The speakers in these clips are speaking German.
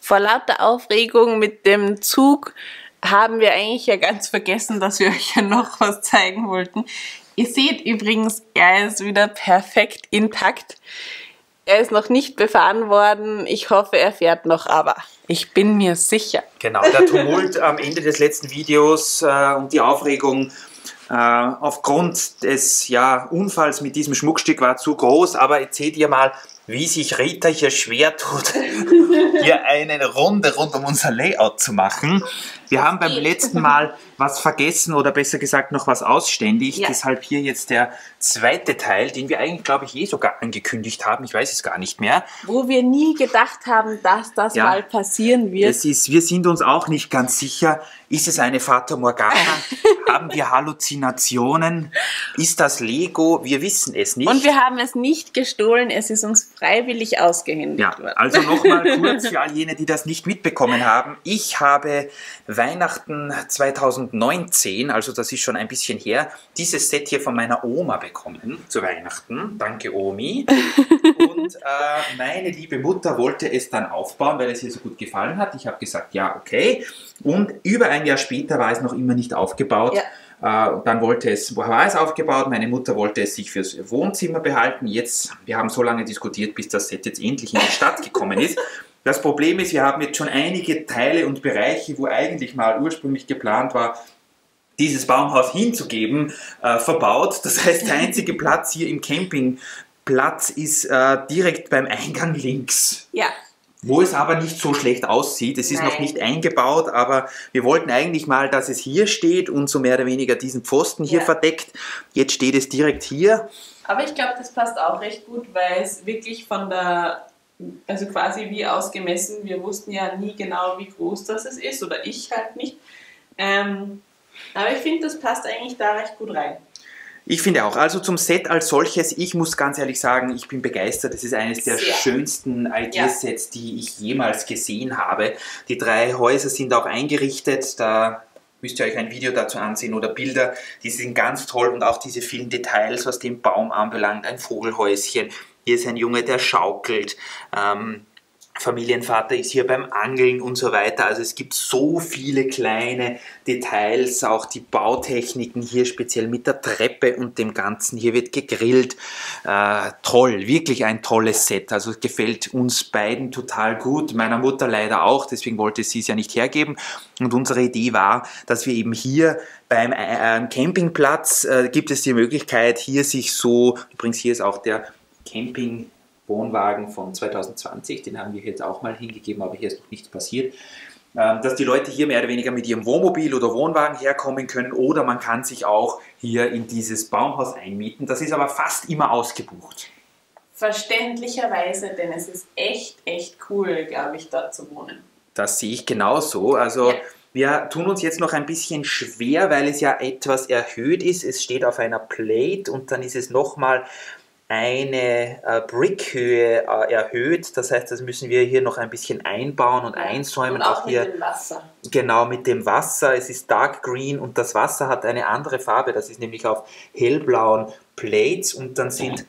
Vor lauter Aufregung mit dem Zug haben wir eigentlich ja ganz vergessen, dass wir euch ja noch was zeigen wollten. Ihr seht übrigens, er ist wieder perfekt intakt. Er ist noch nicht befahren worden. Ich hoffe, er fährt noch, aber ich bin mir sicher. Genau, der Tumult am Ende des letzten Videos und die Aufregung aufgrund des Unfalls mit diesem Schmuckstück war zu groß. Aber jetzt seht ihr mal, wie sich Rita hier schwer tut, hier eine Runde rund um unser Layout zu machen. Wir haben beim letzten Mal was vergessen oder besser gesagt noch was ausständig. Ja. Deshalb hier jetzt der zweite Teil, den wir eigentlich, glaube ich, sogar angekündigt haben. Ich weiß es gar nicht mehr. Wo wir nie gedacht haben, dass das mal passieren wird. Wir sind uns auch nicht ganz sicher. Ist es eine Fata Morgana? Haben wir Halluzinationen? Ist das Lego? Wir wissen es nicht. Und wir haben es nicht gestohlen. Es ist uns freiwillig ausgehändigt worden. Also nochmal kurz für all jene, die das nicht mitbekommen haben. Ich habe Weihnachten 2019, also das ist schon ein bisschen her, dieses Set hier von meiner Oma bekommen zu Weihnachten. Danke, Omi. Und meine liebe Mutter wollte es dann aufbauen, weil es ihr so gut gefallen hat. Ich habe gesagt, ja, okay. Und über ein Jahr später war es noch immer nicht aufgebaut. Ja. Dann war es aufgebaut, meine Mutter wollte es sich fürs Wohnzimmer behalten. Wir haben so lange diskutiert, bis das Set jetzt endlich in die Stadt gekommen ist. Das Problem ist, wir haben jetzt schon einige Teile und Bereiche, wo eigentlich mal ursprünglich geplant war, dieses Baumhaus hinzugeben, verbaut. Das heißt, der einzige Platz hier im Campingplatz ist direkt beim Eingang links. Ja. Wo es aber nicht so schlecht aussieht. Es ist noch nicht eingebaut, aber wir wollten eigentlich mal, dass es hier steht und so mehr oder weniger diesen Pfosten hier verdeckt. Jetzt steht es direkt hier. Aber ich glaube, das passt auch recht gut, weil es wirklich also quasi wie ausgemessen, wir wussten ja nie genau, wie groß das ist, oder ich halt nicht. Aber ich finde, das passt eigentlich da recht gut rein. Ich finde auch, also zum Set als solches, ich muss ganz ehrlich sagen, ich bin begeistert. Es ist eines der schönsten Ideasets, die ich jemals gesehen habe. Die 3 Häuser sind auch eingerichtet, da müsst ihr euch ein Video dazu ansehen oder Bilder, die sind ganz toll und auch diese vielen Details, was den Baum anbelangt, ein Vogelhäuschen, hier ist ein Junge, der schaukelt, Familienvater ist hier beim Angeln und so weiter. Also es gibt so viele kleine Details, auch die Bautechniken hier speziell mit der Treppe und dem Ganzen. Hier wird gegrillt. Toll, wirklich ein tolles Set. Also es gefällt uns beiden total gut, meiner Mutter leider auch, deswegen wollte sie es ja nicht hergeben. Und unsere Idee war, dass wir eben hier beim Campingplatz gibt es die Möglichkeit, hier sich so, übrigens hier ist auch der Wohnwagen von 2020, den haben wir jetzt auch mal hingegeben, aber hier ist noch nichts passiert, dass die Leute hier mehr oder weniger mit ihrem Wohnmobil oder Wohnwagen herkommen können oder man kann sich auch hier in dieses Baumhaus einmieten. Das ist aber fast immer ausgebucht. Verständlicherweise, denn es ist echt cool, glaube ich, da zu wohnen. Das sehe ich genauso. Also wir tun uns jetzt noch ein bisschen schwer, weil es ja etwas erhöht ist. Es steht auf einer Plate und dann ist es nochmal eine Brickhöhe erhöht, das heißt, das müssen wir hier noch ein bisschen einbauen und einsäumen. Und auch hier mit dem Wasser. Genau, mit dem Wasser. Es ist Dark Green und das Wasser hat eine andere Farbe, das ist nämlich auf hellblauen Plates und dann sind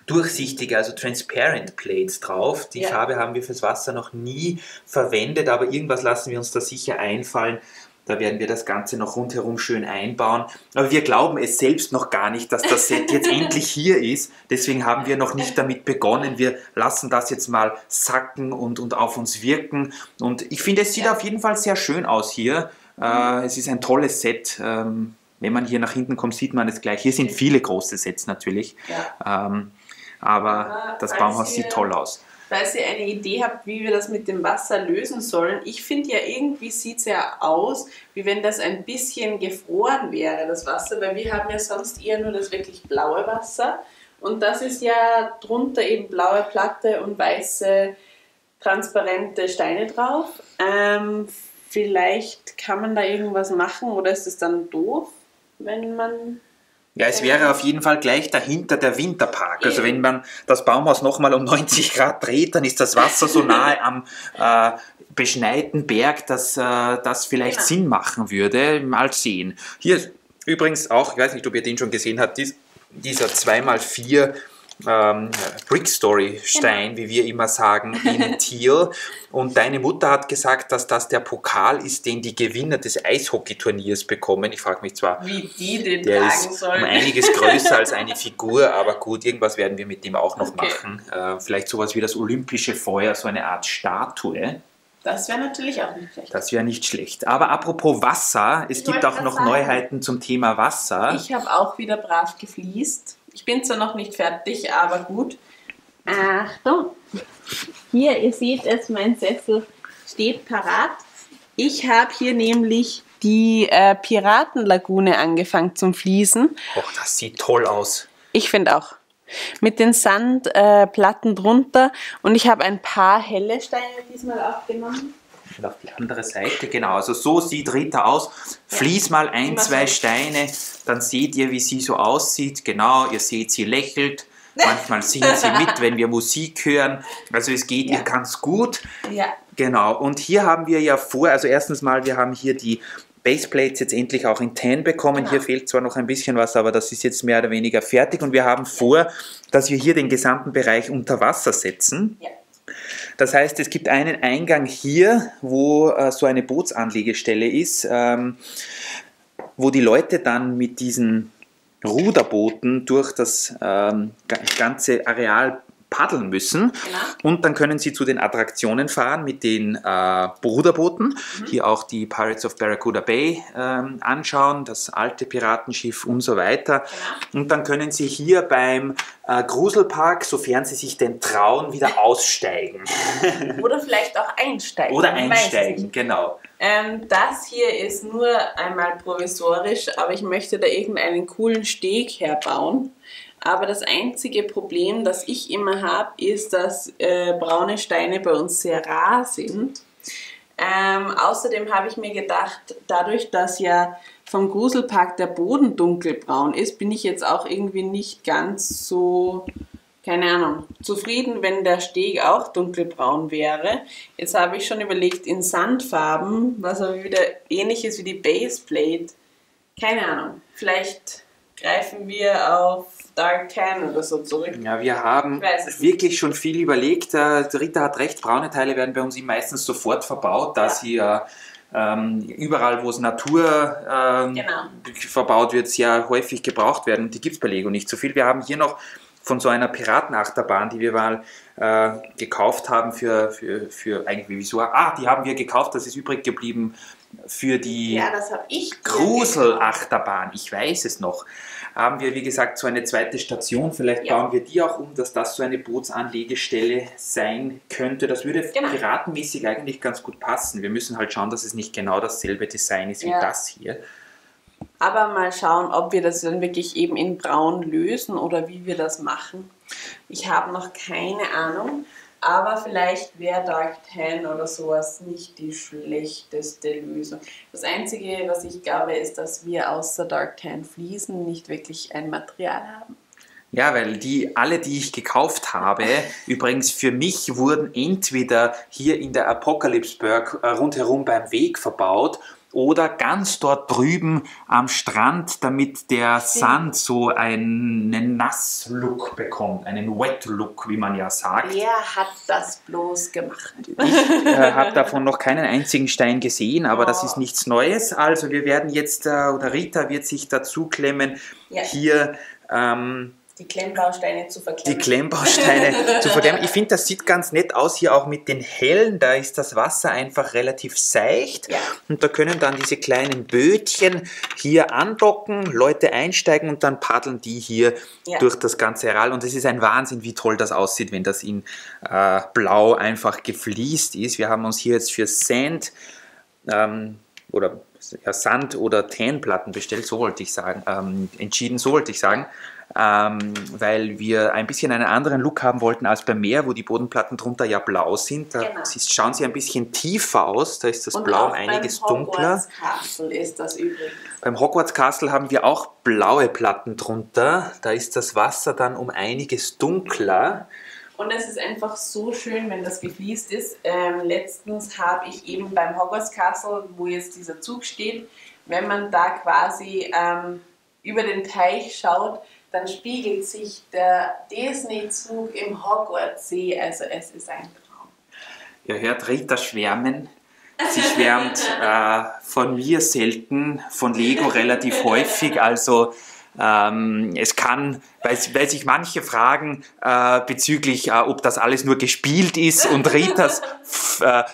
durchsichtige, also transparent Plates drauf. Die Farbe haben wir fürs Wasser noch nie verwendet, aber irgendwas lassen wir uns da sicher einfallen. Da werden wir das Ganze noch rundherum schön einbauen. Aber wir glauben es selbst noch gar nicht, dass das Set jetzt endlich hier ist. Deswegen haben wir noch nicht damit begonnen. Wir lassen das jetzt mal sacken und auf uns wirken. Und ich finde, es sieht auf jeden Fall sehr schön aus hier. Es ist ein tolles Set. Wenn man hier nach hinten kommt, sieht man es gleich. Hier sind viele große Sets natürlich. Aber das Baumhaus sieht toll aus. Falls ihr eine Idee habt, wie wir das mit dem Wasser lösen sollen, ich finde ja irgendwie sieht es ja aus, wie wenn das ein bisschen gefroren wäre, das Wasser, weil wir haben ja sonst eher nur das wirklich blaue Wasser und das ist ja drunter eben blaue Platte und weiße transparente Steine drauf. Vielleicht kann man da irgendwas machen oder ist es dann doof, wenn man... Ja, es wäre auf jeden Fall gleich dahinter der Winterpark. Also wenn man das Baumhaus nochmal um 90 Grad dreht, dann ist das Wasser so nahe am beschneiten Berg, dass das vielleicht Sinn machen würde. Mal sehen. Hier ist übrigens auch, ich weiß nicht, ob ihr den schon gesehen habt, dieser 2x4 Brickstory-Stein, wie wir immer sagen, in Thiel. Und deine Mutter hat gesagt, dass das der Pokal ist, den die Gewinner des Eishockeyturniers bekommen. Ich frage mich zwar, wie die den der tragen ist sollen. um einiges größer als eine Figur, aber gut, irgendwas werden wir mit dem auch noch Okay. machen. Vielleicht sowas wie das olympische Feuer, so eine Art Statue. Das wäre natürlich auch nicht schlecht. Das wäre nicht schlecht. Aber apropos Wasser, es Ich gibt wollte auch gerade noch sagen. Neuheiten zum Thema Wasser. Ich habe auch wieder brav gefliest. Ich bin zwar noch nicht fertig, aber gut. Achtung! Hier, ihr seht es, mein Sessel steht parat. Ich habe hier nämlich die Piratenlagune angefangen zum Fließen. Oh, das sieht toll aus. Ich finde auch. Mit den Sandplatten drunter. Und ich habe ein paar helle Steine diesmal aufgenommen. Und auf die andere Seite, genau. Also so sieht Rita aus. Fließ mal ein, Immer zwei so. Steine, dann seht ihr, wie sie so aussieht. Genau, ihr seht, sie lächelt. Manchmal singt sie mit, wenn wir Musik hören. Also es geht Ja. ihr ganz gut. Ja. Genau, und hier haben wir ja vor, also erstens mal, wir haben hier die Baseplates jetzt endlich auch in Tan bekommen. Genau. Hier fehlt zwar noch ein bisschen was, aber das ist jetzt mehr oder weniger fertig. Und wir haben vor, dass wir hier den gesamten Bereich unter Wasser setzen. Ja. Das heißt, es gibt einen Eingang hier, wo so eine Bootsanlegestelle ist, wo die Leute dann mit diesen Ruderbooten durch das ganze Areal paddeln müssen. Genau. Und dann können sie zu den Attraktionen fahren mit den Ruderbooten. Hier auch die Pirates of Barracuda Bay anschauen, das alte Piratenschiff und so weiter. Genau. Und dann können sie hier beim Gruselpark, sofern sie sich denn trauen, wieder aussteigen. Oder vielleicht auch einsteigen. Oder man weiß es einsteigen, nicht. genau. Das hier ist nur einmal provisorisch, aber ich möchte da irgendeinen coolen Steg herbauen. Aber das einzige Problem, das ich immer habe, ist, dass braune Steine bei uns sehr rar sind. Außerdem habe ich mir gedacht, dadurch, dass ja vom Gruselpark der Boden dunkelbraun ist, bin ich jetzt auch irgendwie nicht ganz so, keine Ahnung, zufrieden, wenn der Steg auch dunkelbraun wäre. Jetzt habe ich schon überlegt, in Sandfarben, was aber wieder ähnlich ist wie die Baseplate. Keine Ahnung, vielleicht greifen wir auf Dark Tan oder so zurück. Ja, wir haben Ich weiß es wirklich schon viel überlegt. Rita hat recht, braune Teile werden bei uns meistens sofort verbaut, da Ja. sie ja überall, wo es Natur Genau. verbaut wird, sehr häufig gebraucht werden. Die gibt es bei Lego nicht so viel. Wir haben hier noch von so einer Piratenachterbahn, die wir mal gekauft haben für eigentlich wieso? Die haben wir gekauft, das ist übrig geblieben für die Ja, das habe ich. Gruselachterbahn, ich weiß es noch. Haben wir, wie gesagt, so eine zweite Station. Vielleicht Ja. bauen wir die auch um, dass das so eine Bootsanlegestelle sein könnte. Das würde Genau. piratenmäßig eigentlich ganz gut passen. Wir müssen halt schauen, dass es nicht genau dasselbe Design ist wie Ja. das hier. Aber mal schauen, ob wir das dann wirklich eben in braun lösen oder wie wir das machen. Ich habe noch keine Ahnung, aber vielleicht wäre Dark Tan oder sowas nicht die schlechteste Lösung. Das Einzige, was ich glaube, ist, dass wir außer Dark Tan Fliesen nicht wirklich ein Material haben. Ja, weil alle, die ich gekauft habe, übrigens für mich wurden entweder hier in der Apocalypseburg rundherum beim Weg verbaut oder ganz dort drüben am Strand, damit der Sand so einen Nass-Look bekommt, einen Wet-Look, wie man ja sagt. Wer hat das bloß gemacht? Ich habe davon noch keinen einzigen Stein gesehen, aber das Oh. ist nichts Neues. Also wir werden jetzt, oder Rita wird sich dazu klemmen, Ja. hier Die Klemmbausteine zu die verklemmen. Klemmbausteine zu verklemmen. Ich finde, das sieht ganz nett aus hier auch mit den hellen. Da ist das Wasser einfach relativ seicht. Ja. Und da können dann diese kleinen Bötchen hier andocken, Leute einsteigen und dann paddeln die hier Ja. durch das ganze Areal. Und es ist ein Wahnsinn, wie toll das aussieht, wenn das in Blau einfach gefliest ist. Wir haben uns hier jetzt für Sand oder Sand- oder Tanplatten bestellt, so wollte ich sagen, entschieden, so wollte ich sagen, weil wir ein bisschen einen anderen Look haben wollten als beim Meer, wo die Bodenplatten drunter ja blau sind. Da Genau. schauen sie ein bisschen tiefer aus, da ist das Und Blau auch einiges beim dunkler. Hogwarts Castle ist das übrigens. Beim Hogwarts Castle haben wir auch blaue Platten drunter, da ist das Wasser dann um einiges dunkler. Und es ist einfach so schön, wenn das gefliest ist. Letztens habe ich eben beim Hogwarts Castle, wo jetzt dieser Zug steht, wenn man da quasi über den Teich schaut, dann spiegelt sich der Disney-Zug im Hogwarts-See. Also es ist ein Traum. Ihr hört Rita schwärmen. Sie schwärmt von mir selten, von Lego relativ häufig. Also es kann, weil sich manche fragen bezüglich, ob das alles nur gespielt ist und Ritas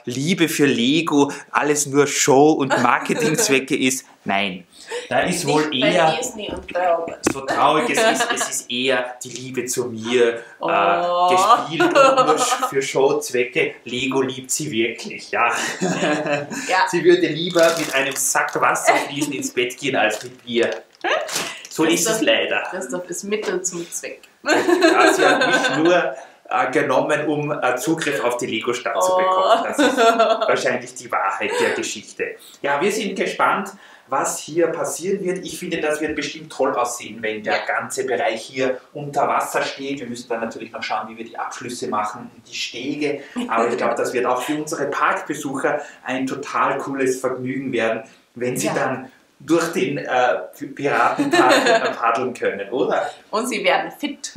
Liebe für Lego alles nur Show- und Marketingzwecke ist. Nein, da ist wohl Nicht bei eher, Disney und so traurig es ist eher die Liebe zu mir, Oh. gespielt und nur für Showzwecke. Lego liebt sie wirklich, ja. Ja. Sie würde lieber mit einem Sack Wasser fließen ins Bett gehen als mit mir. So ist es leider. Christoph ist Mittel zum Zweck. Ja, sie hat mich nur genommen, um Zugriff auf die Lego-Stadt zu bekommen. Das ist wahrscheinlich die Wahrheit der Geschichte. Ja, wir sind gespannt, was hier passieren wird. Ich finde, das wird bestimmt toll aussehen, wenn der ganze Bereich hier unter Wasser steht. Wir müssen dann natürlich noch schauen, wie wir die Abschlüsse machen und die Stege. Aber ich glaube, das wird auch für unsere Parkbesucher ein total cooles Vergnügen werden, wenn sie dann durch den Piratenpark paddeln können, oder? Und sie werden fit.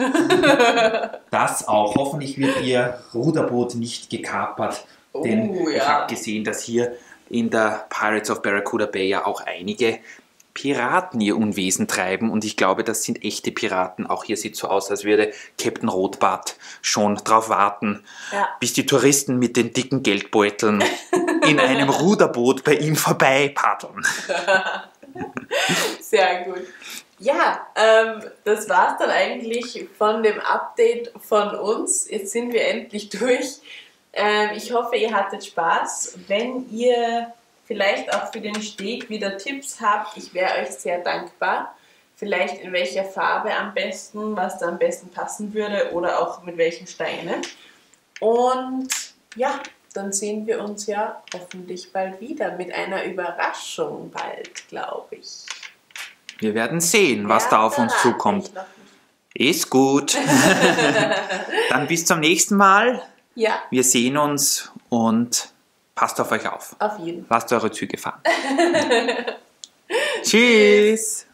Das auch. Hoffentlich wird ihr Ruderboot nicht gekapert, denn ich habe gesehen, dass hier in der Pirates of Barracuda Bay ja auch einige Piraten ihr Unwesen treiben und ich glaube, das sind echte Piraten. Auch hier sieht so aus, als würde Captain Rotbart schon drauf warten, bis die Touristen mit den dicken Geldbeuteln in einem Ruderboot bei ihm vorbei paddeln. Sehr gut. Ja, das war's dann eigentlich von dem Update von uns. Jetzt sind wir endlich durch. Ich hoffe, ihr hattet Spaß. Wenn ihr vielleicht auch für den Steg wieder Tipps habt, ich wäre euch sehr dankbar. Vielleicht in welcher Farbe am besten, was da am besten passen würde oder auch mit welchen Steinen. Und ja, dann sehen wir uns ja hoffentlich bald wieder mit einer Überraschung bald, glaube ich. Wir werden sehen, was da auf uns zukommt. Ist gut. Dann bis zum nächsten Mal. Ja. Wir sehen uns und passt auf euch auf. Auf jeden Fall. Lasst eure Züge fahren. Tschüss.